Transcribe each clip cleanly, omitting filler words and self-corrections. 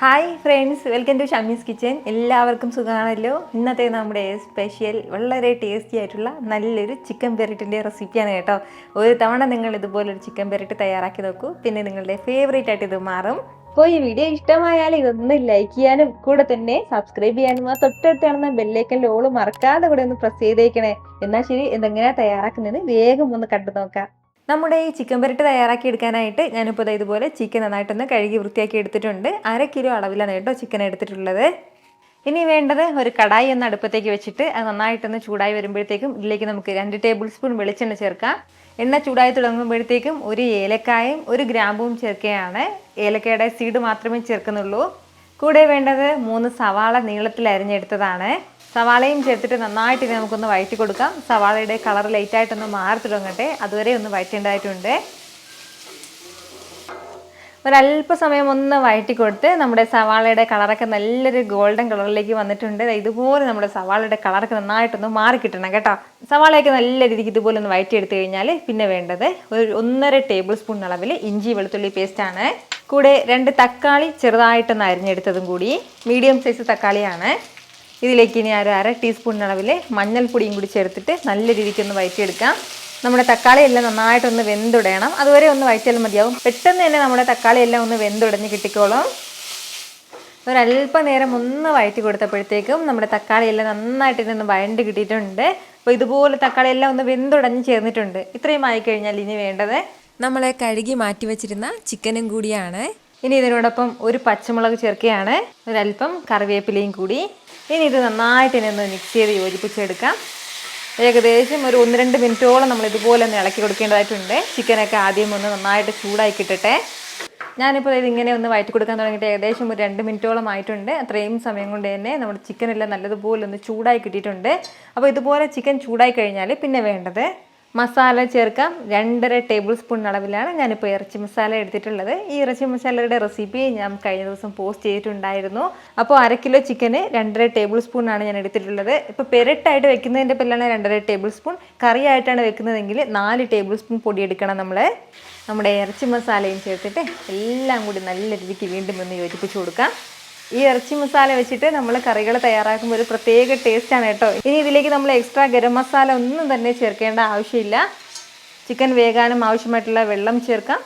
Hi friends, welcome to ഷമീസ് kitchen. എല്ലാവർക്കും സുഖമാണല്ലോ. ഇന്നത്തെ നമ്മുടെ സ്പെഷ്യൽ വളരെ ടേസ്റ്റി ആയിട്ടുള്ള നല്ലൊരു ചിക്കൻ പെരട്ടിൻ്റെ റെസിപ്പിയാണ് കേട്ടോ. ഒരു തവണ നിങ്ങൾ ഇതുപോലൊരു ചിക്കൻ പെരട്ട് തയ്യാറാക്കി നോക്കൂ, പിന്നെ നിങ്ങളുടെ ഫേവറേറ്റ് ആയിട്ട് ഇത് മാറും. അപ്പോൾ ഈ വീഡിയോ ഇഷ്ടമായാൽ ഇതൊന്ന് ലൈക്ക് ചെയ്യാനും കൂടെ തന്നെ സബ്സ്ക്രൈബ് ചെയ്യാനും ആ തൊട്ടടുത്ത് കാണുന്ന ബെല്ലൈക്കൻ്റെ ഓള് മറക്കാതെ കൂടെ ഒന്ന് പ്രസ് ചെയ്തേക്കണേ. എന്നാൽ ശരി, ഇതെങ്ങനെയാണ് തയ്യാറാക്കുന്നതെന്ന് വേഗം ഒന്ന് കണ്ടു നോക്കാം. നമ്മുടെ ഈ ചിക്കൻ പെരട്ട് തയ്യാറാക്കി എടുക്കാനായിട്ട് ഞാനിപ്പോൾ ഇതുപോലെ ചിക്കൻ നന്നായിട്ടൊന്ന് കഴുകി വൃത്തിയാക്കി എടുത്തിട്ടുണ്ട്. 1/2 കിലോ അളവിലാണ് കേട്ടോ ചിക്കൻ എടുത്തിട്ടുള്ളത്. ഇനി വേണ്ടത് ഒരു കടായി ഒന്ന് അടുപ്പത്തേക്ക് വെച്ചിട്ട് അത് നന്നായിട്ടൊന്ന് ചൂടായി വരുമ്പോഴത്തേക്കും ഇതിലേക്ക് നമുക്ക് 2 ടേബിൾ സ്പൂൺ വെളിച്ചെണ്ണ ചേർക്കാം. എണ്ണ ചൂടായി തുടങ്ങുമ്പോഴത്തേക്കും ഒരു ഏലക്കായും ഒരു ഗ്രാമ്പും ചേർക്കുകയാണ്. ഏലക്കയുടെ സീഡ് മാത്രമേ ചേർക്കുന്നുള്ളൂ. കൂടെ വേണ്ടത് 3 സവാള നീളത്തിൽ അരിഞ്ഞെടുത്തതാണ്. സവാളയും ചേർത്തിട്ട് നന്നായിട്ട് ഇനി നമുക്കൊന്ന് വഴറ്റി കൊടുക്കാം. സവാളയുടെ കളർ ലൈറ്റായിട്ടൊന്ന് മാറി തുടങ്ങട്ടെ, അതുവരെ ഒന്ന് വഴറ്റേണ്ടതായിട്ടുണ്ട്. ഒരല്പസമയം ഒന്ന് വഴറ്റി കൊടുത്ത് നമ്മുടെ സവാളയുടെ കളറൊക്കെ നല്ലൊരു ഗോൾഡൻ കളറിലേക്ക് വന്നിട്ടുണ്ട്. ഇതുപോലെ നമ്മുടെ സവാളയുടെ കളറൊക്കെ നന്നായിട്ടൊന്ന് മാറി കിട്ടണം കേട്ടോ. സവാളയൊക്കെ നല്ല രീതിക്ക് ഇതുപോലെ ഒന്ന് വഴറ്റിയെടുത്ത് കഴിഞ്ഞാൽ പിന്നെ വേണ്ടത് ഒരു 1.5 ടേബിൾ സ്പൂൺ അളവിൽ ഇഞ്ചി വെളുത്തുള്ളി പേസ്റ്റാണ്. കൂടെ 2 തക്കാളി ചെറുതായിട്ടൊന്ന് അരിഞ്ഞെടുത്തതും കൂടി, മീഡിയം സൈസ് തക്കാളിയാണ്. ഇതിലേക്ക് ഇനി 1/2 ടീസ്പൂൺ അളവിൽ മഞ്ഞൾപ്പൊടിയും കൂടി ചേർത്തിട്ട് നല്ല രീതിക്കൊന്ന് വഴറ്റിയെടുക്കാം. നമ്മുടെ തക്കാളി എല്ലാം നന്നായിട്ടൊന്ന് വെന്തുടയണം, അതുവരെ ഒന്ന് വഴറ്റിയാൽ മതിയാവും. പെട്ടെന്ന് തന്നെ നമ്മുടെ തക്കാളി എല്ലാം ഒന്ന് വെന്തുടഞ്ഞ് കിട്ടിക്കോളും. ഒരല്പ നേരം ഒന്ന് വഴറ്റി കൊടുത്തപ്പോഴത്തേക്കും നമ്മുടെ തക്കാളി എല്ലാം നന്നായിട്ട് ഇതൊന്ന് വഴണ്ട് കിട്ടിയിട്ടുണ്ട്. അപ്പോൾ ഇതുപോലെ തക്കാളി എല്ലാം ഒന്ന് വെന്തുടഞ്ഞ് ചേർന്നിട്ടുണ്ട്. ഇത്രയും ആയിക്കഴിഞ്ഞാൽ ഇനി വേണ്ടത് നമ്മളെ കഴുകി മാറ്റി വെച്ചിരുന്ന ചിക്കനും കൂടിയാണ്. ഇനി ഇതിനോടൊപ്പം ഒരു പച്ചമുളക് ചേർക്കുകയാണ്, ഒരല്പം കറിവേപ്പിലയും കൂടി. ഇനി ഇത് നന്നായിട്ട് ഇനി ഒന്ന് മിക്സ് ചെയ്ത് യോജിപ്പിച്ചെടുക്കാം. ഏകദേശം ഒരു 1-2 മിനിറ്റോളം നമ്മൾ ഇതുപോലെ ഒന്ന് ഇളക്കി കൊടുക്കേണ്ടതായിട്ടുണ്ട്. ചിക്കനൊക്കെ ആദ്യം ഒന്ന് നന്നായിട്ട് ചൂടായി കിട്ടട്ടെ. ഞാനിപ്പോൾ ഇതിങ്ങനെ ഒന്ന് വഴറ്റി കൊടുക്കാൻ തുടങ്ങിയിട്ട് ഏകദേശം ഒരു 2 മിനിറ്റോളം ആയിട്ടുണ്ട്. അത്രയും സമയം കൊണ്ട് തന്നെ നമ്മുടെ ചിക്കനെല്ലാം നല്ലതുപോലെ ഒന്ന് ചൂടായി കിട്ടിയിട്ടുണ്ട്. അപ്പോൾ ഇതുപോലെ ചിക്കൻ ചൂടായി കഴിഞ്ഞാൽ പിന്നെ വേണ്ടത് മസാല ചേർക്കാം. 2.5 ടേബിൾ സ്പൂൺ അളവിലാണ് ഞാനിപ്പോൾ ഇറച്ചി മസാല എടുത്തിട്ടുള്ളത്. ഈ ഇറച്ചി മസാലയുടെ റെസിപ്പി ഞാൻ കഴിഞ്ഞ ദിവസം പോസ്റ്റ് ചെയ്തിട്ടുണ്ടായിരുന്നു. അപ്പോൾ 1/2 കിലോ ചിക്കന് 2.5 ടേബിൾ സ്പൂൺ ആണ് ഞാൻ എടുത്തിട്ടുള്ളത്. ഇപ്പോൾ പെരട്ടായിട്ട് വെക്കുന്നതിൻ്റെ പേരിലാണ് 2.5 ടേബിൾ സ്പൂൺ. കറിയായിട്ടാണ് വെക്കുന്നതെങ്കിൽ 4 ടേബിൾ സ്പൂൺ പൊടി എടുക്കണം നമ്മൾ. നമ്മുടെ ഇറച്ചി മസാലയും ചേർത്തിട്ട് എല്ലാം കൂടി നല്ല രീതിക്ക് വീണ്ടും ഒന്ന് യോജിപ്പിച്ച് കൊടുക്കാം. ഈ ഇറച്ചി മസാല വെച്ചിട്ട് നമ്മൾ കറികൾ തയ്യാറാക്കുമ്പോൾ ഒരു പ്രത്യേക ടേസ്റ്റാണ് കേട്ടോ. ഇനി ഇതിലേക്ക് നമ്മൾ എക്സ്ട്രാ ഗരം മസാല ഒന്നും തന്നെ ചേർക്കേണ്ട ആവശ്യമില്ല. ചിക്കൻ വേകാനും ആവശ്യമായിട്ടുള്ള വെള്ളം ചേർക്കാം.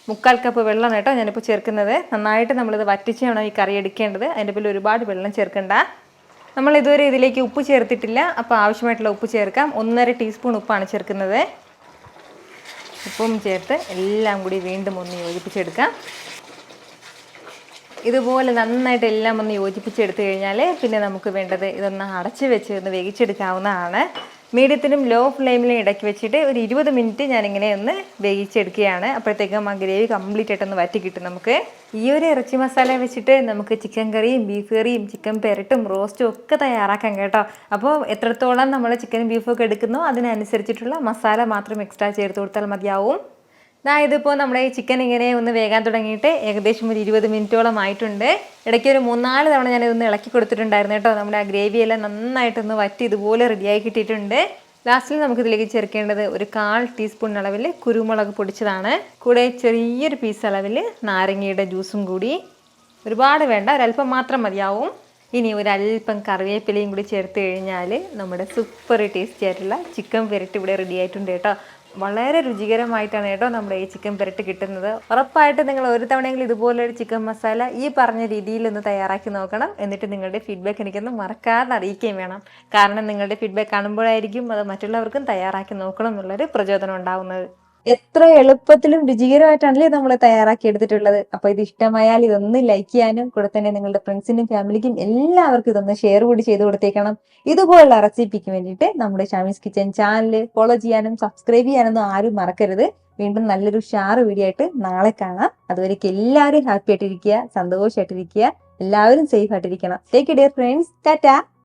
3/4 കപ്പ് വെള്ളം കേട്ടോ ഞാനിപ്പോൾ ചേർക്കുന്നത്. നന്നായിട്ട് നമ്മളിത് വറ്റിച്ച് വേണം ഈ കറി എടുക്കേണ്ടത്. അതിൻ്റെ പേരിൽ ഒരുപാട് വെള്ളം ചേർക്കണ്ട. നമ്മൾ ഇതുവരെ ഇതിലേക്ക് ഉപ്പ് ചേർത്തിട്ടില്ല, അപ്പോൾ ആവശ്യമായിട്ടുള്ള ഉപ്പ് ചേർക്കാം. 1.5 ടീസ്പൂൺ ഉപ്പാണ് ചേർക്കുന്നത്. ഉപ്പും ചേർത്ത് എല്ലാം കൂടി വീണ്ടും ഒന്ന് യോജിപ്പിച്ചെടുക്കാം. ഇതുപോലെ നന്നായിട്ട് എല്ലാം ഒന്ന് യോജിപ്പിച്ചെടുത്തു കഴിഞ്ഞാൽ പിന്നെ നമുക്ക് വേണ്ടത് ഇതൊന്ന് അടച്ച് വെച്ച് ഒന്ന് വേവിച്ചെടുക്കാവുന്നതാണ്. മീഡിയത്തിനും ലോ ഫ്ലെയിമിലും ഇടയ്ക്ക് വെച്ചിട്ട് ഒരു 20 മിനിറ്റ് ഞാനിങ്ങനെ ഒന്ന് വേവിച്ചെടുക്കുകയാണ്. അപ്പോഴത്തേക്കും ആ ഗ്രേവി കംപ്ലീറ്റ് ആയിട്ടൊന്ന് വറ്റി കിട്ടും നമുക്ക്. ഈ ഒരു ഇറച്ചി മസാല വെച്ചിട്ട് നമുക്ക് ചിക്കൻ കറിയും ബീഫ് കറിയും ചിക്കൻ പെരട്ടും റോസ്റ്റും ഒക്കെ തയ്യാറാക്കാം കേട്ടോ. അപ്പോൾ എത്രത്തോളം നമ്മൾ ചിക്കനും ബീഫും ഒക്കെ എടുക്കുന്നോ അതിനനുസരിച്ചിട്ടുള്ള മസാല മാത്രം എക്സ്ട്രാ ചേർത്ത് കൊടുത്താൽ മതിയാവും. ഇതിപ്പോൾ നമ്മുടെ ഈ ചിക്കൻ ഇങ്ങനെ ഒന്ന് വേകാൻ തുടങ്ങിയിട്ട് ഏകദേശം ഒരു 20 മിനിറ്റോളം ആയിട്ടുണ്ട്. ഇടയ്ക്ക് ഒരു 3-4 തവണ ഞാനിതൊന്ന് ഇളക്കി കൊടുത്തിട്ടുണ്ടായിരുന്നു കേട്ടോ. നമ്മുടെ ആ ഗ്രേവിയെല്ലാം നന്നായിട്ടൊന്ന് വറ്റി ഇതുപോലെ റെഡിയായി കിട്ടിയിട്ടുണ്ട്. ലാസ്റ്റിൽ നമുക്കിതിലേക്ക് ചേർക്കേണ്ടത് ഒരു 1/4 ടീസ്പൂൺ അളവിൽ കുരുമുളക് പൊടിച്ചതാണ്. കൂടെ ചെറിയൊരു പീസ് അളവിൽ നാരങ്ങയുടെ ജ്യൂസും കൂടി. ഒരുപാട് വേണ്ട, ഒരല്പം മാത്രം മതിയാവും. ഇനി ഒരല്പം കറിവേപ്പിലയും കൂടി ചേർത്ത് കഴിഞ്ഞാൽ നമ്മുടെ സൂപ്പർ ടേസ്റ്റി ആയിട്ടുള്ള ചിക്കൻ പെരട്ട് ഇവിടെ റെഡി ആയിട്ടുണ്ട് കേട്ടോ. വളരെ രുചികരമായിട്ടാണ് കേട്ടോ നമ്മുടെ ഈ ചിക്കൻ പെരട്ട് കിട്ടുന്നത്. ഉറപ്പായിട്ട് നിങ്ങൾ ഒരു തവണയെങ്കിലും ഇതുപോലൊരു ചിക്കൻ മസാല ഈ പറഞ്ഞ രീതിയിലൊന്ന് തയ്യാറാക്കി നോക്കണം. എന്നിട്ട് നിങ്ങളുടെ ഫീഡ്ബാക്ക് എനിക്കൊന്ന് മറക്കാതെ അറിയിക്കുകയും വേണം. കാരണം നിങ്ങളുടെ ഫീഡ്ബാക്ക് കാണുമ്പോഴായിരിക്കും അത് മറ്റുള്ളവർക്കും തയ്യാറാക്കി നോക്കണം എന്നുള്ളൊരു പ്രചോദനം ഉണ്ടാവുന്നത്. എത്ര എളുപ്പത്തിലും രുചികരമായിട്ടാണല്ലേ നമ്മൾ തയ്യാറാക്കി എടുത്തിട്ടുള്ളത്. അപ്പൊ ഇത് ഇഷ്ടമായാൽ ഇതൊന്ന് ലൈക്ക് ചെയ്യാനും കൂടെ തന്നെ നിങ്ങളുടെ ഫ്രണ്ട്സിനും ഫാമിലിക്കും എല്ലാവർക്കും ഇതൊന്ന് ഷെയർ കൂടി ചെയ്ത് കൊടുത്തേക്കണം. ഇതുപോലുള്ള റെസിപ്പിക്ക് വേണ്ടിയിട്ട് നമ്മുടെ ഷമീസ് കിച്ചൻ ചാനൽ ഫോളോ ചെയ്യാനും സബ്സ്ക്രൈബ് ചെയ്യാനൊന്നും ആരും മറക്കരുത്. വീണ്ടും നല്ലൊരു ഷാറ് വീഡിയോ ആയിട്ട് നാളെ കാണാം. അതുവരേക്കും എല്ലാവരും ഹാപ്പി ആയിട്ടിരിക്കുക, സന്തോഷമായിട്ടിരിക്കുക, എല്ലാവരും സേഫ് ആയിട്ടിരിക്കണം. Take care friends. ടാറ്റാ.